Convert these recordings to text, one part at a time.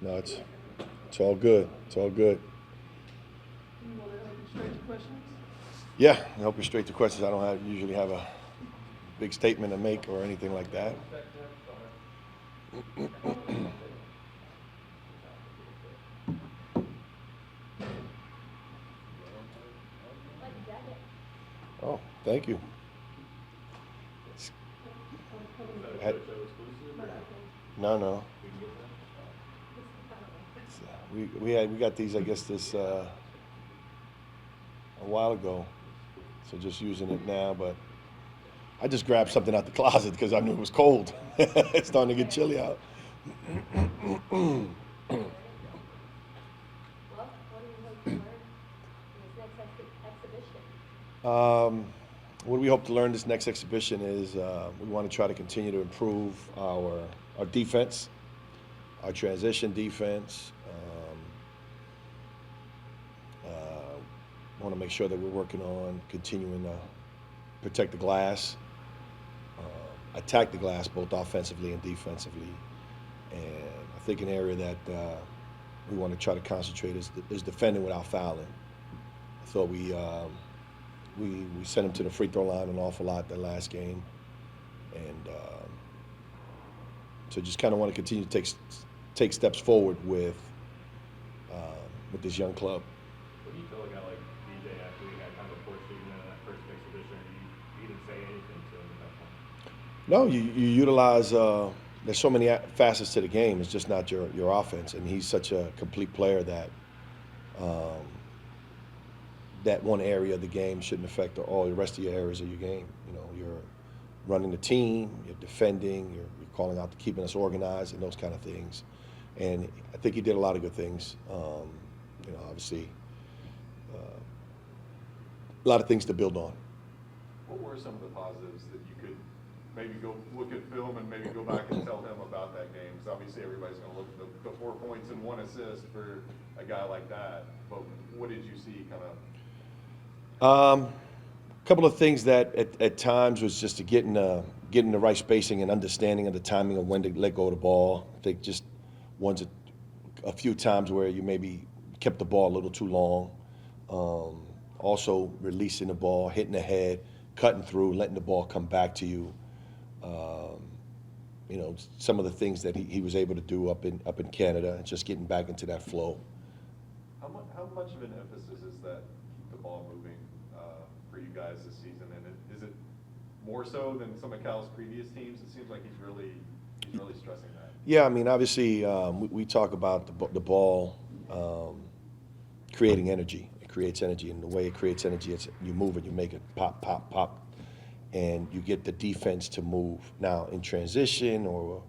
No, it's all good. It's all good. You want to help you straight to questions? Yeah, help you straight to questions. I don't usually have a big statement to make or anything like that. Oh, thank you. It's- had- no, no. We got these, I guess, this a while ago. So just using it now, but I just grabbed something out the closet because I knew it was cold. It's starting to get chilly out. Well, what do you hope to learn in this next exhibition? Um, what we hope to learn this next exhibition is we want to try to continue to improve our defense, our transition defense. Want to make sure that we're working on continuing to protect the glass, attack the glass both offensively and defensively. And I think an area that we want to try to concentrate is defending without fouling. I thought we sent him to the free throw line an awful lot that last game, and so just kind of want to continue to take steps forward with this young club. What do you tell a guy like DJ after he had kind of a poor season in that first exhibition? You didn't say anything to him at that point. No, you utilize. There's so many facets to the game. It's just not your offense, and he's such a complete player that um, that one area of the game shouldn't affect all the rest of your areas of your game. You know, you're running the team, you're defending, you're calling out, keeping us organized, and those kind of things. And I think he did a lot of good things. Obviously, a lot of things to build on. What were some of the positives that you could maybe go look at film and maybe go back and tell him about that game? Because obviously everybody's going to look at the 4 points and 1 assist for a guy like that. But what did you see kind of? A couple of things that at times was just to getting the right spacing and understanding of the timing of when to let go of the ball. I think just a few times where you maybe kept the ball a little too long. Also releasing the ball, hitting the head, cutting through, letting the ball come back to you. Some of the things that he was able to do up in Canada, and just getting back into that flow. How much of an emphasis is that keep the ball moving for you guys this season? And is it more so than some of Cal's previous teams? It seems like he's really stressing that. Yeah, I mean, obviously, we talk about the ball creating energy. It creates energy, and the way it creates energy is you move it, you make it pop, pop, pop, and you get the defense to move. Now, in transition or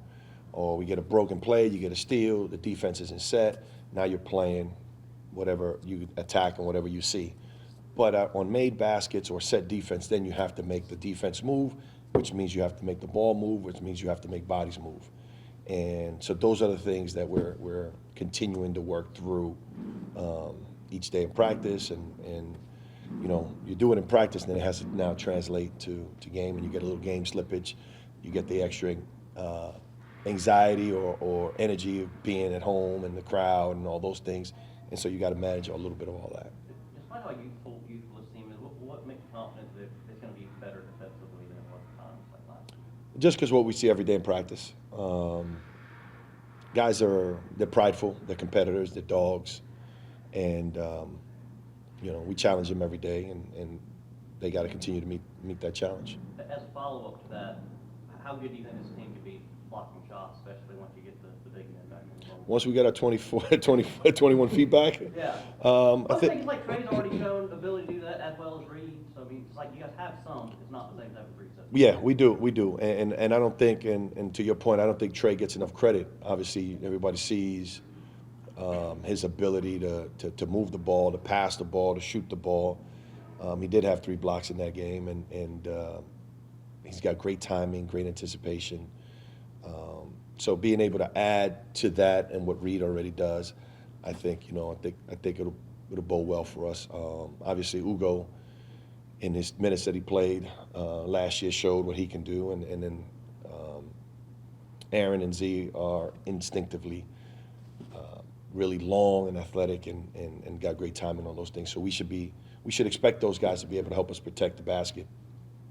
we get a broken play, you get a steal, the defense isn't set. Now you're playing whatever you attack and whatever you see. But on made baskets or set defense, then you have to make the defense move, which means you have to make the ball move, which means you have to make bodies move. And so those are the things that we're continuing to work through each day in practice, and you do it in practice, and then it has to now translate to game, and you get a little game slippage, you get the extra anxiety or energy of being at home and the crowd and all those things, and so you got to manage a little bit of all that. Despite how youthful this team is, what makes you confident that it's going to be better defensively than it was at times like last year? Just because what we see every day in practice. Guys they're prideful, they're competitors, they're dogs, and we challenge them every day, and they got to continue to meet that challenge. As a follow-up to that, how good do you think this team could be blocking shots, especially once you get the big men back in the ball? Once we get our 21 feet back, Yeah. I think Things like Trey's already shown ability to do that as well as Reed. So I mean, it's like you guys have some, but it's not the same type of reset. yeah, we do, and I don't think, and to your point, I don't think Trey gets enough credit. Obviously, everybody sees his ability to move the ball, to pass the ball, to shoot the ball. He did have 3 blocks in that game, and he's got great timing, great anticipation. So being able to add to that and what Reed already does, I think it'll bode well for us. Obviously, Ugo, in his minutes that he played last year, showed what he can do, and then Aaron and Z are instinctively really long and athletic and got great timing on those things. So we should expect those guys to be able to help us protect the basket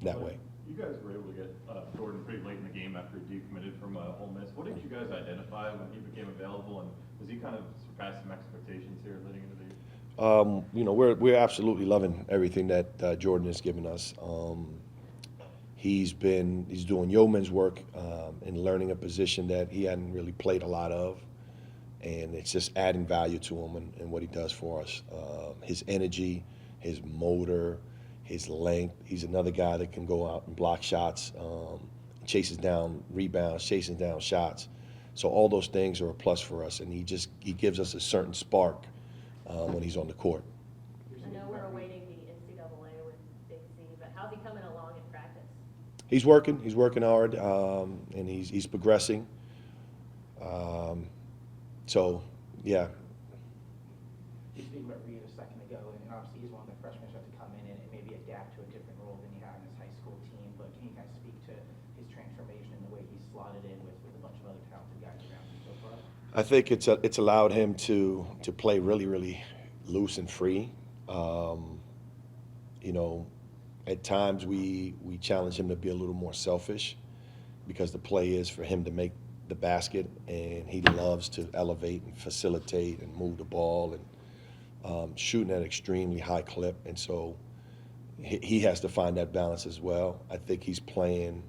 that way. You guys were able to get Jordan pretty late in the game after he decommitted from Ole Miss. What did you guys identify when he became available, and does he kind of surpass some expectations here leading into the year? You know, we're absolutely loving everything that Jordan has given us. He's doing yeoman's work in learning a position that he hadn't really played a lot of, and it's just adding value to him and what he does for us. His energy, his motor, his length. He's another guy that can go out and block shots, chases down rebounds, chases down shots. So all those things are a plus for us, and he gives us a certain spark when he's on the court. I know we're awaiting the NCAA with Big Z, but how's he coming along in practice? He's working hard, and he's progressing. So, yeah. You speaking about Reed a second ago, and obviously he's one of the freshmen who have to come in and maybe adapt to a different role than he had in his high school team. But can you kind of speak to his transformation and the way he's slotted in with a bunch of other talented guys around him so far? I think it's allowed him to play really, really loose and free. You know, at times we challenge him to be a little more selfish because the play is for him to make the basket, and he loves to elevate and facilitate and move the ball and shooting at an extremely high clip. And so he has to find that balance as well. I think he's playing.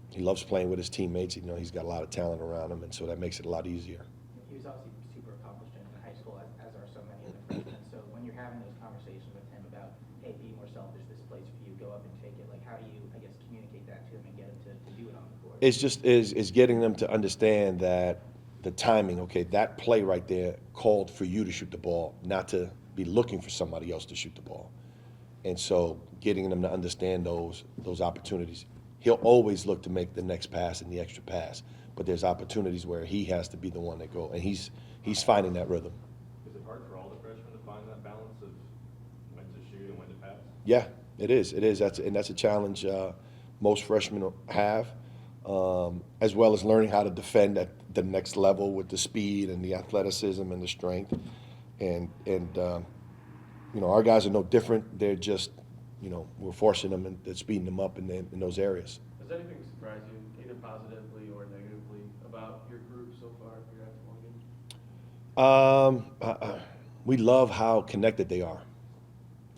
He loves playing with his teammates. You know, he's got a lot of talent around him, and so that makes it a lot easier. He was obviously super accomplished in high school, as are so many of the freshmen. So when you're having those conversations with him about, hey, be more selfish, this plays for you, go up and take it, like how do you, I guess, communicate that to him and get him to do it on the court? It's just is getting them to understand that the timing, okay, that play right there called for you to shoot the ball, not to be looking for somebody else to shoot the ball. And so getting them to understand those opportunities. He'll always look to make the next pass and the extra pass, but there's opportunities where he has to be the one that go, and he's finding that rhythm. Is it hard for all the freshmen to find that balance of when to shoot and when to pass? Yeah, it is. That's a challenge most freshmen have, as well as learning how to defend at the next level with the speed and the athleticism and the strength. And you know, our guys are no different. They're just, you know, we're forcing them and speeding them up in those areas. Does anything surprise you, either positively or negatively, about your group so far here at Morgan? We love how connected they are.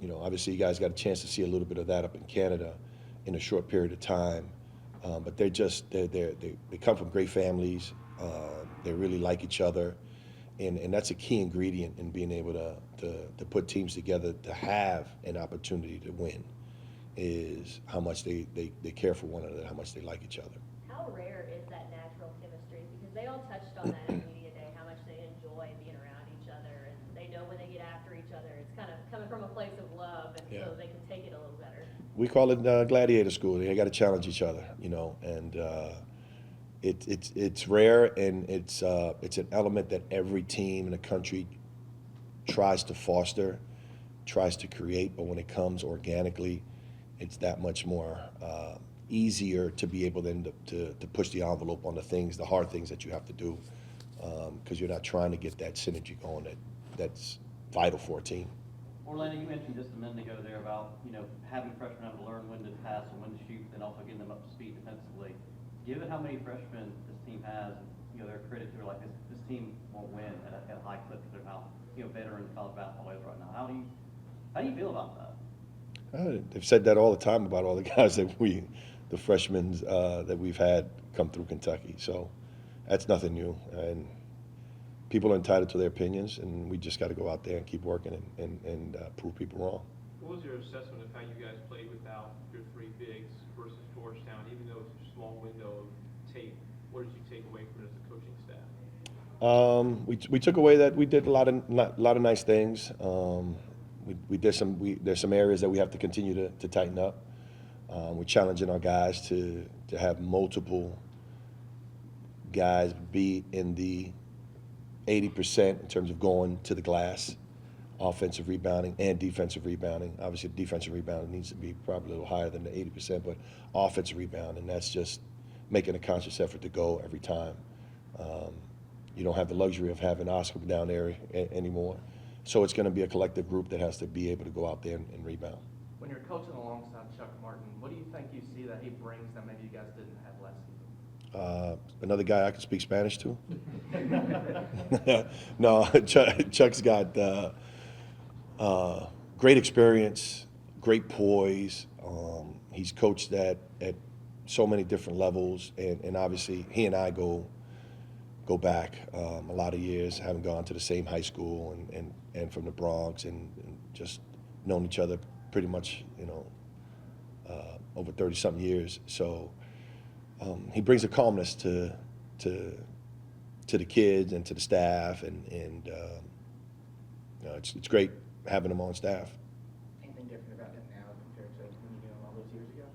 You know, obviously you guys got a chance to see a little bit of that up in Canada in a short period of time. But they come from great families. They really like each other. And that's a key ingredient in being able to put teams together to have an opportunity to win, is how much they care for one another, how much they like each other. How rare is that natural chemistry? Because they all touched on that at media day, how much they enjoy being around each other, and they know when they get after each other. It's kind of coming from a place of love, and so they can take it a little better. We call it gladiator school. They got to challenge each other, you know, and it's rare, and it's an element that every team in the country tries to foster, tries to create. But when it comes organically, it's that much more easier to be able then to push the envelope on the hard things that you have to do, because you're not trying to get that synergy going that's vital for a team. Orlando, you mentioned just a minute ago there about, you know, having freshmen have to learn when to pass and when to shoot, and also getting them up to speed defensively. Given how many freshmen this team has, you know, their credit to like this team won't win at a high clip because they're not, you know, veteran college basketball players right now. How do you feel about that? They've said that all the time about all the guys the freshmen that we've had come through Kentucky. So that's nothing new. And people are entitled to their opinions, and we just got to go out there and keep working and prove people wrong. What was your assessment of how you guys played without your three bigs versus Georgetown? Even though it's a small window of tape, what did you take away from it as a coaching staff? We took away that we did a lot of nice things. There's some areas that we have to continue to tighten up. We're challenging our guys to have multiple guys be in the 80% in terms of going to the glass, offensive rebounding and defensive rebounding. Obviously, defensive rebounding needs to be probably a little higher than the 80%, but offensive rebounding, that's just making a conscious effort to go every time. You don't have the luxury of having Oscar down there anymore. So it's going to be a collective group that has to be able to go out there and rebound. When you're coaching alongside Chuck Martin, what do you think you see that he brings that maybe you guys didn't have last season? Another guy I can speak Spanish to? No, Chuck's got great experience, great poise. He's coached at so many different levels, and obviously he and I go back a lot of years, having gone to the same high school and from the Bronx, and just known each other pretty much, over 30-something years. So he brings a calmness to the kids and to the staff, and it's great having him on staff. Anything different about him now compared to when you knew him all those years ago?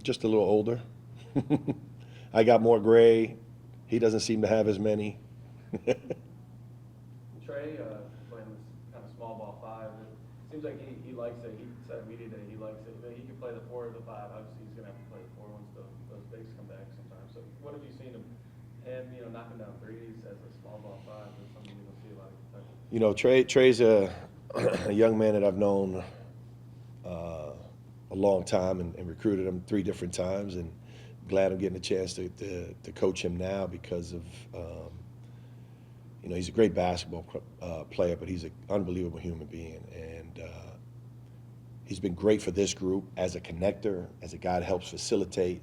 Just a little older. I got more gray. He doesn't seem to have as many. Trey, playing this kind of small ball five, it seems like he likes it. He said media day he likes it. He can play the 4 or the 5. Obviously, he's going to have to play the 4 once those bigs come back sometimes. So what have you seen him knocking down threes as a small ball 5? Is something you don't see a lot of Kentucky. Trey's a young man that I've known a long time and recruited him 3 different times, and glad I'm getting a chance to coach him now because of he's a great basketball player, but he's an unbelievable human being, and he's been great for this group as a connector, as a guy that helps facilitate.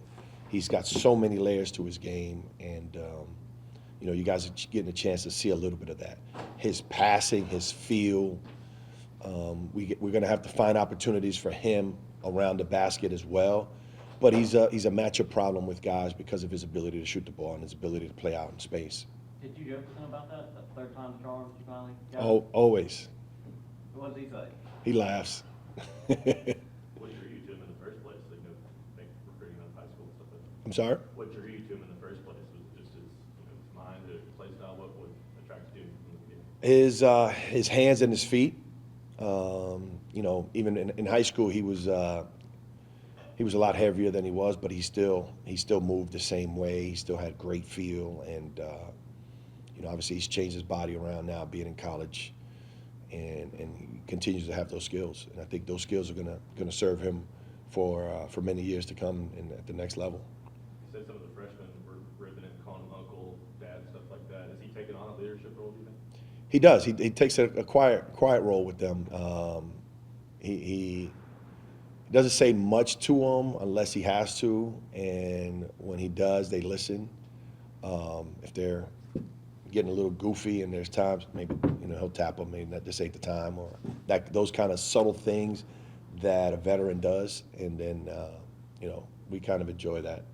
He's got so many layers to his game, and you guys are getting a chance to see a little bit of that. His passing, his feel. We're going to have to find opportunities for him around the basket as well. But he's a matchup problem with guys because of his ability to shoot the ball and his ability to play out in space. Did you joke with him about that third time charm that you finally got? Oh, always. What does he say? He laughs. What drew you to him in the first place? Think recruiting out of high school and stuff like that. I'm sorry? What drew you to him in the first place? Was it just his mind, his play style? What attracted you from the beginning? His hands and his feet. Even in high school, he was a lot heavier than he was, but he still moved the same way. He still had great feel, and obviously he's changed his body around now, being in college, and he continues to have those skills. And I think those skills are gonna serve him for many years to come at the next level. You said some of the freshmen were ribbing and calling him uncle, dad, stuff like that. Is he taking on a leadership role, do you think? He does. He takes a quiet role with them. He doesn't say much to them unless he has to, and when he does, they listen. If they're getting a little goofy and there's times, maybe he'll tap them, maybe this ain't the time, or those kind of subtle things that a veteran does, and then we kind of enjoy that.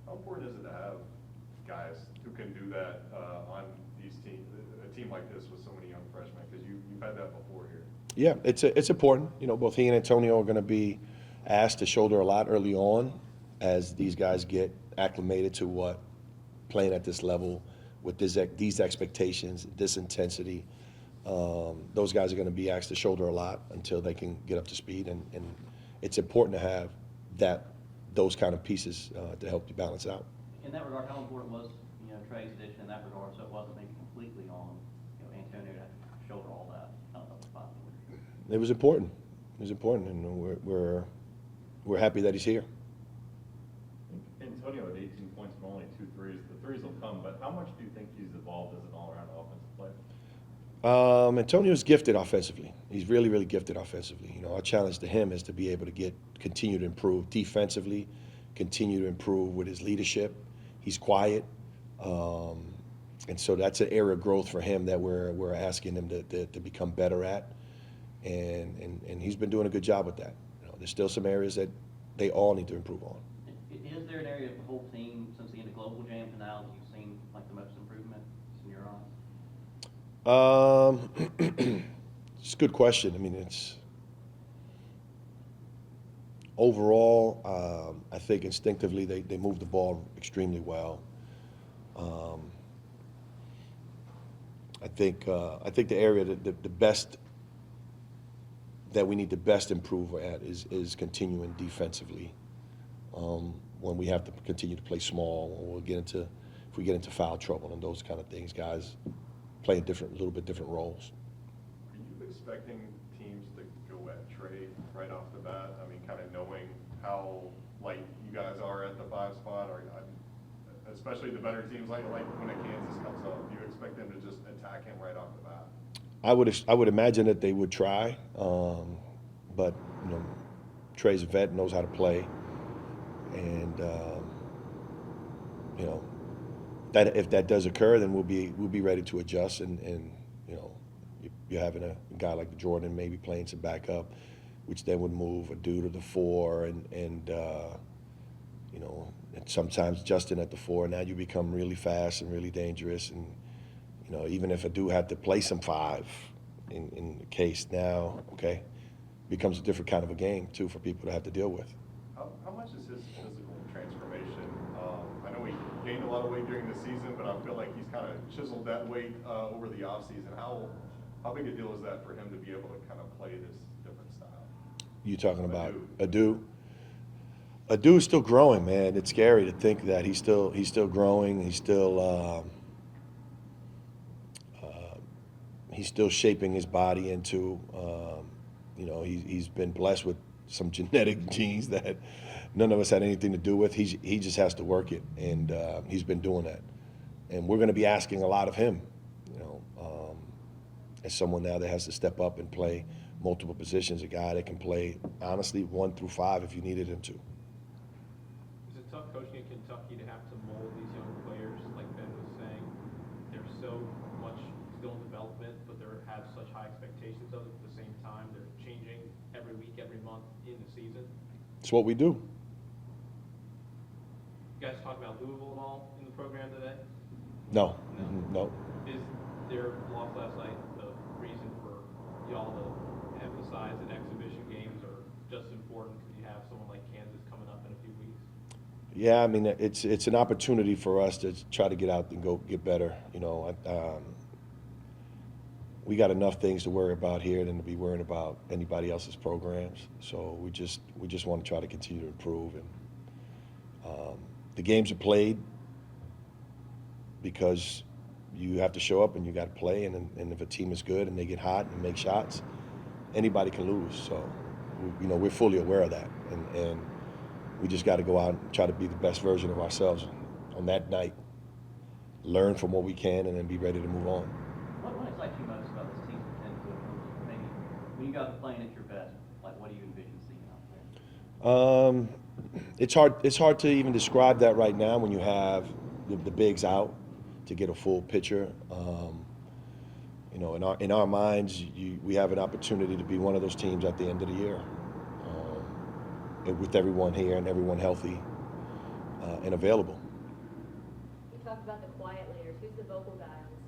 How important is it to have guys who can do that on these teams, a team like this with so many young freshmen? Because you've had that before here. Yeah, it's important. Both he and Antonio are going to be asked to shoulder a lot early on as these guys get acclimated to what playing at this level with these expectations, this intensity. Those guys are going to be asked to shoulder a lot until they can get up to speed, and it's important to have those kind of pieces to help you balance out. In that regard, how important was Trey's addition in that regard, so it wasn't maybe completely on Antonio to have to shoulder all that? I don't know if it's possible. It was important. It was important, and we're happy that he's here. Antonio had 18 points but only 2 threes. The threes will come, but how much do you think he's evolved as an all-around offensive player? Antonio's gifted offensively. He's really, really gifted offensively. Our challenge to him is to be able to continue to improve defensively, continue to improve with his leadership. He's quiet, and so that's an area of growth for him that we're asking him to become better at, and he's been doing a good job with that. There's still some areas that they all need to improve on. Is there an area of the whole team since the end of Global Jam to now that you've seen like the most improvement in your eyes? It's a good question. I mean, it's overall, I think instinctively they move the ball extremely well. I think the area that the best that we need to best improve at is continuing defensively. When we have to continue to play small, when we'll get into if we get into foul trouble and those kind of things, guys playing little bit different roles. Are you expecting teams to go at Trey right off the bat? I mean, kind of knowing how light you guys are at the 5 spot, or especially the better teams, like when a Kansas comes up, do you expect them to just attack him right off the bat? I would imagine that they would try, but you know, Trey's a vet, knows how to play, and you know, that if that does occur, then we'll be ready to adjust, and you know, you're having a guy like Jordan maybe playing some backup, which then would move a dude to the 4, and you know, and sometimes Justin at the 4. Now you become really fast and really dangerous, and you know, even if a dude had to play some 5 in the case now, okay, becomes a different kind of a game too for people to have to deal with. How much is his physical transformation? I know he gained a lot of weight during the season, but I feel like he's kind of chiseled that weight over the offseason. How big a deal is that for him to be able to kind of play this different style? You talking about Adu? Adu's still growing, man. It's scary to think that he's still growing. He's still shaping his body into, you know, he's been blessed with some genetic genes that none of us had anything to do with. He just has to work it, and he's been doing that. And we're going to be asking a lot of him, you know, as someone now that has to step up and play multiple positions, a guy that can play, honestly, 1 through 5 if you needed him to. Is it tough coaching in Kentucky to have to mold these young players, like Ben was saying? They're so much still in development, but they have such high expectations of it at the same time. They're changing every week, every month in the season. It's what we do. You guys talk about Louisville at all in the program today? No, no. Is their loss last night the reason for y'all to emphasize that exhibition games are just important because you have someone like Kansas coming up in a few weeks? Yeah, I mean, it's an opportunity for us to try to get out and go get better. You know, we got enough things to worry about here than to be worrying about anybody else's programs. So we just want to try to continue to improve. And the games are played because you have to show up and you got to play. And if a team is good and they get hot and make shots, anybody can lose. So you know, we're fully aware of that, and we just got to go out and try to be the best version of ourselves on that night, learn from what we can, and then be ready to move on. What excites you most about this team in Antigua? Maybe when you guys are playing at your best, like what do you envision seeing out there? It's hard to even describe that right now when you have the bigs out to get a full picture. You know, in our minds, we have an opportunity to be one of those teams at the end of the year, with everyone here and everyone healthy and available. You talked about the quiet leaders. Who's the vocal guy on this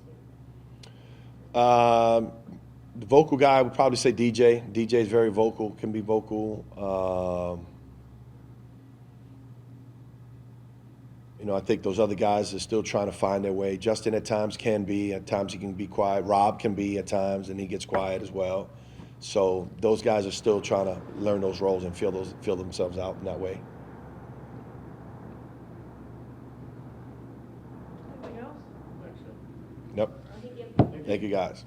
team? The vocal guy, I would probably say DJ. DJ is very vocal, can be vocal. You know, I think those other guys are still trying to find their way. Justin at times can be. At times he can be quiet. Rob can be at times, and he gets quiet as well. So those guys are still trying to learn those roles and feel themselves out in that way. Anything else? Nope. Thank you. Thank you, guys.